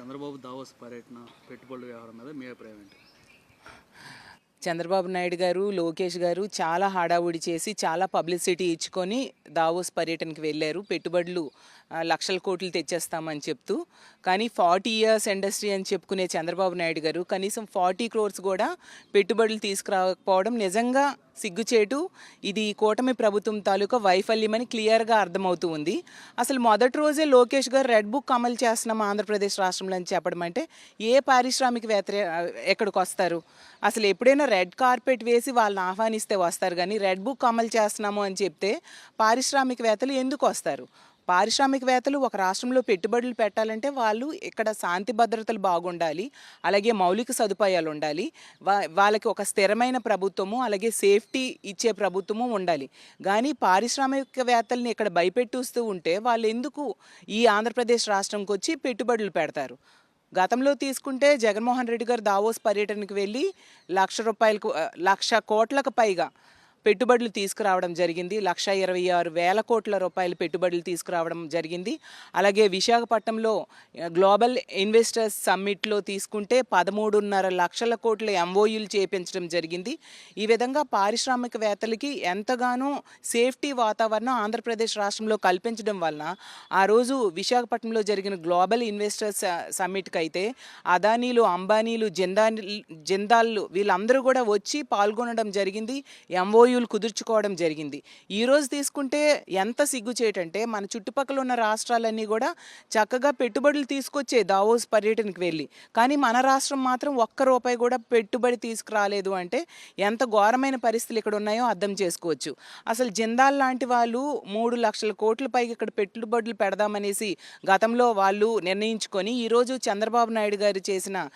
Chandrababu Davos పర్యటన పెట్టుబడుల వ్యవహారం మీద మీ అభిప్రాయం ఏంటి? చంద్రబాబు నాయుడు గారు, లోకేష్ గారు చాలా హడావుడి చేసి చాలా పబ్లిసిటీ ఇచ్చుకొని దావోస్ పర్యటనకి వెళ్ళారు. పెట్టుబడులు లక్షల కోట్లు తెచ్చేస్తామని చెప్తూ. కానీ 40 ఇయర్స్ ఇండస్ట్రీ అని చెప్పుకునే చంద్రబాబు నాయుడు గారు కనీసం 40 crores కూడా పెట్టుబడులు తీసుకురాకపోవడం నిజంగా సిగ్గుచేటు. ఇది కూటమి ప్రభుత్వం తాలూకా వైఫల్యమని క్లియర్గా అర్థమవుతూ ఉంది. అసలు మొదటి రోజే లోకేష్ గారు రెడ్ బుక్ అమలు చేస్తున్నాం ఆంధ్రప్రదేశ్ రాష్ట్రంలో అని చెప్పడం అంటే ఏ పారిశ్రామికవేత్త ఎక్కడికి వస్తారు? అసలు ఎప్పుడైనా రెడ్ కార్పెట్ వేసి వాళ్ళని ఆహ్వానిస్తే వస్తారు, కానీ రెడ్ బుక్ అమలు చేస్తున్నాము అని చెప్తే పారిశ్రామికవేత్తలు ఎందుకు వస్తారు? పారిశ్రామికవేత్తలు ఒక రాష్ట్రంలో పెట్టుబడులు పెట్టాలంటే వాళ్ళు ఇక్కడ శాంతి భద్రతలు బాగుండాలి, అలాగే మౌలిక సదుపాయాలు ఉండాలి, వాళ్ళకి ఒక స్థిరమైన ప్రభుత్వము అలాగే సేఫ్టీ ఇచ్చే ప్రభుత్వము ఉండాలి. కానీ పారిశ్రామికవేత్తల్ని ఇక్కడ భయపెట్టూస్తూ ఉంటే వాళ్ళు ఎందుకు ఈ ఆంధ్రప్రదేశ్ రాష్ట్రంకి వచ్చి పెట్టుబడులు పెడతారు? గతంలో తీసుకుంటే జగన్మోహన్ రెడ్డి గారు దావోస్ పర్యటనకు వెళ్ళి లక్ష కోట్లకు పైగా పెట్టుబడులు తీసుకురావడం జరిగింది. 1,26,000 కోట్ల రూపాయల పెట్టుబడులు తీసుకురావడం జరిగింది. అలాగే విశాఖపట్నంలో గ్లోబల్ ఇన్వెస్టర్స్ సమ్మిట్లో తీసుకుంటే 13.5 లక్షల కోట్ల ఎంఓయూలు చేపించడం జరిగింది. ఈ విధంగా పారిశ్రామికవేత్తలకి ఎంతగానో సేఫ్టీ వాతావరణం ఆంధ్రప్రదేశ్ రాష్ట్రంలో కల్పించడం వలన ఆ రోజు విశాఖపట్నంలో జరిగిన గ్లోబల్ ఇన్వెస్టర్స్ సమ్మిట్కి అయితే అదానీలు, అంబానీలు, జిందాల్లు వీళ్ళందరూ కూడా వచ్చి పాల్గొనడం జరిగింది, ఎంఓయూ కుదుర్చుకోవడం జరిగింది. ఈరోజు తీసుకుంటే ఎంత సిగ్గుచేటంటే మన చుట్టుపక్కల ఉన్న రాష్ట్రాలన్నీ కూడా చక్కగా పెట్టుబడులు తీసుకొచ్చే దావోస్ పర్యటనకు వెళ్ళి, కానీ మన రాష్ట్రం మాత్రం ఒక్క రూపాయి కూడా పెట్టుబడి తీసుకురాలేదు అంటే ఎంత ఘోరమైన పరిస్థితులు ఇక్కడ ఉన్నాయో అర్థం చేసుకోవచ్చు. అసలు జిందాల్ లాంటి వాళ్ళు 3 లక్షల కోట్ల పైగా ఇక్కడ పెట్టుబడులు పెడదామనేసి గతంలో వాళ్ళు నిర్ణయించుకొని ఈరోజు చంద్రబాబు నాయుడు గారు చేసిన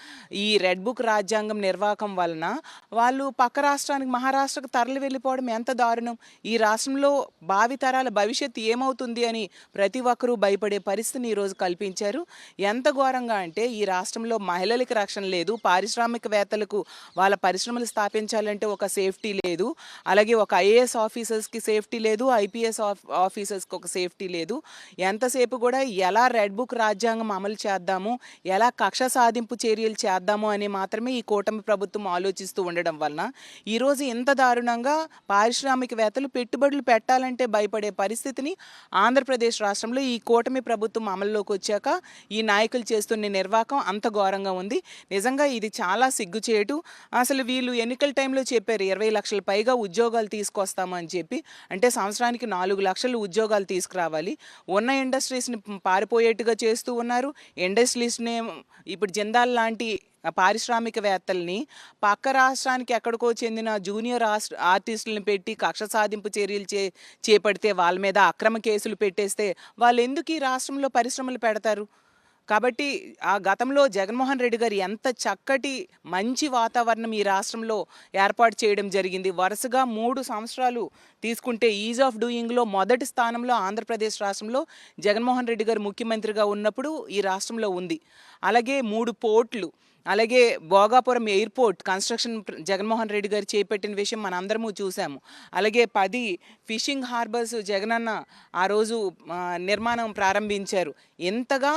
ఈ రెడ్ బుక్ రాజ్యాంగం నిర్వాహకం వలన వాళ్ళు పక్క రాష్ట్రానికి మహారాష్ట్రకు తరలి వెళ్ళిపోవడం ఎంత దారుణం. ఈ రాష్ట్రంలో భావితరాల భవిష్యత్తు ఏమవుతుంది అని ప్రతి ఒక్కరూ భయపడే పరిస్థితిని ఈరోజు కల్పించారు. ఎంత ఘోరంగా అంటే ఈ రాష్ట్రంలో మహిళలకు రక్షణ లేదు, పారిశ్రామికవేత్తలకు వాళ్ళ పరిశ్రమలు స్థాపించాలంటే ఒక సేఫ్టీ లేదు, అలాగే ఒక ఐఏఎస్ ఆఫీసర్స్కి సేఫ్టీ లేదు, ఐపీఎస్ ఆఫీసర్స్కి ఒక సేఫ్టీ లేదు. ఎంతసేపు కూడా ఎలా రెడ్ బుక్ రాజ్యాంగం అమలు చేద్దాము, ఎలా కక్ష సాధింపు చర్యలు చేద్దాము అని మాత్రమే ఈ కూటమి ప్రభుత్వం ఆలోచిస్తూ ఉండడం వలన ఈరోజు ఇంత దారుణంగా పారిశ్రామికవేత్తలు పెట్టుబడులు పెట్టాలంటే భయపడే పరిస్థితిని ఆంధ్రప్రదేశ్ రాష్ట్రంలో ఈ కూటమి ప్రభుత్వం అమల్లోకి వచ్చాక ఈ నాయకులు చేస్తున్న నిర్వాహకం అంత ఘోరంగా ఉంది. నిజంగా ఇది చాలా సిగ్గుచేటు. అసలు వీళ్ళు ఎన్నికల టైంలో చెప్పారు 20 లక్షల పైగా ఉద్యోగాలు తీసుకొస్తామని చెప్పి, అంటే సంవత్సరానికి 4 లక్షలు ఉద్యోగాలు తీసుకురావాలి. ఉన్న ఇండస్ట్రీస్ని పారిపోయేట్టుగా చేస్తూ ఉన్నారు. ఇండస్ట్రీస్ని ఇప్పుడు జిందాల్ లాంటి పారిశ్రామికవేత్తల్ని పక్క రాష్ట్రానికి ఎక్కడికో చెందిన జూనియర్ ఆర్టిస్టులను పెట్టి కక్ష సాధింపు చర్యలు చేపడితే వాళ్ళ మీద అక్రమ కేసులు పెట్టేస్తే వాళ్ళు ఎందుకు ఈ రాష్ట్రంలో పరిశ్రమలు పెడతారు? కాబట్టి ఆ గతంలో జగన్మోహన్ రెడ్డి గారు ఎంత చక్కటి మంచి వాతావరణం ఈ రాష్ట్రంలో ఏర్పాటు చేయడం జరిగింది. వరుసగా 3 సంవత్సరాలు తీసుకుంటే ఈజ్ ఆఫ్ డూయింగ్లో మొదటి స్థానంలో ఆంధ్రప్రదేశ్ రాష్ట్రంలో జగన్మోహన్ రెడ్డి గారు ముఖ్యమంత్రిగా ఉన్నప్పుడు ఈ రాష్ట్రంలో ఉంది. అలాగే 3 పోర్ట్లు, అలాగే భోగాపురం ఎయిర్పోర్ట్ కన్స్ట్రక్షన్ జగన్మోహన్ రెడ్డి గారు చేపట్టిన విషయం మనందరము చూసాము. అలాగే 10 ఫిషింగ్ హార్బర్స్ జగనన్న ఆ రోజు నిర్మాణం ప్రారంభించారు. ఎంతగా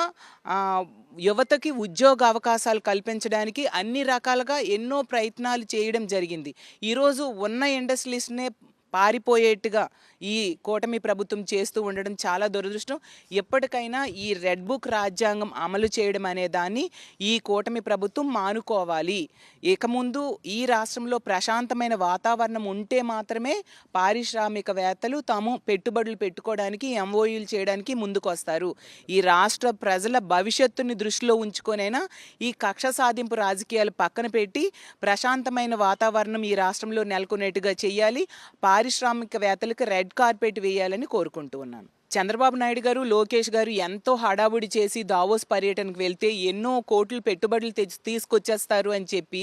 యువతకి ఉద్యోగ అవకాశాలు కల్పించడానికి అన్ని రకాలుగా ఎన్నో ప్రయత్నాలు చేయడం జరిగింది. ఈరోజు ఉన్న ఇండస్ట్రీస్నే పారిపోయేట్టుగా ఈ కూటమి ప్రభుత్వం చేస్తూ ఉండడం చాలా దురదృష్టం. ఎప్పటికైనా ఈ రెడ్ బుక్ రాజ్యాంగం అమలు చేయడం అనే దాన్ని ఈ కూటమి ప్రభుత్వం మానుకోవాలి. ఇక ముందు ఈ రాష్ట్రంలో ప్రశాంతమైన వాతావరణం ఉంటే మాత్రమే పారిశ్రామికవేత్తలు తాము పెట్టుబడులు పెట్టుకోవడానికి, ఎంఓయూలు చేయడానికి ముందుకొస్తారు. ఈ రాష్ట్ర ప్రజల భవిష్యత్తుని దృష్టిలో ఉంచుకొనైనా ఈ కక్ష సాధింపు రాజకీయాలు పక్కన పెట్టి ప్రశాంతమైన వాతావరణం ఈ రాష్ట్రంలో నెలకొనేట్టుగా చేయాలి. పారిశ్రామికవేత్తలకు రెడ్ కార్పెట్ వేయాలని కోరుకుంటూ ఉన్నాను. చంద్రబాబు నాయుడు గారు, లోకేష్ గారు ఎంతో హడావుడి చేసి దావోస్ పర్యటనకు వెళ్తే ఎన్నో కోట్లు పెట్టుబడులు తీసుకొచ్చేస్తారు అని చెప్పి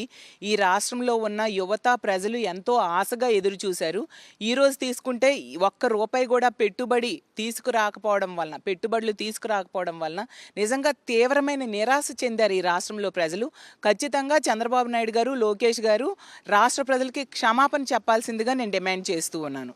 ఈ రాష్ట్రంలో ఉన్న యువత ప్రజలు ఎంతో ఆశగా ఎదురు చూశారు. ఈరోజు తీసుకుంటే ఒక్క రూపాయి కూడా పెట్టుబడులు తీసుకురాకపోవడం వలన నిజంగా తీవ్రమైన నిరాశ చెందారు ఈ రాష్ట్రంలో ప్రజలు. ఖచ్చితంగా చంద్రబాబు నాయుడు గారు, లోకేష్ గారు రాష్ట్ర ప్రజలకి క్షమాపణ చెప్పాల్సిందిగా నేను డిమాండ్ చేస్తూ ఉన్నాను.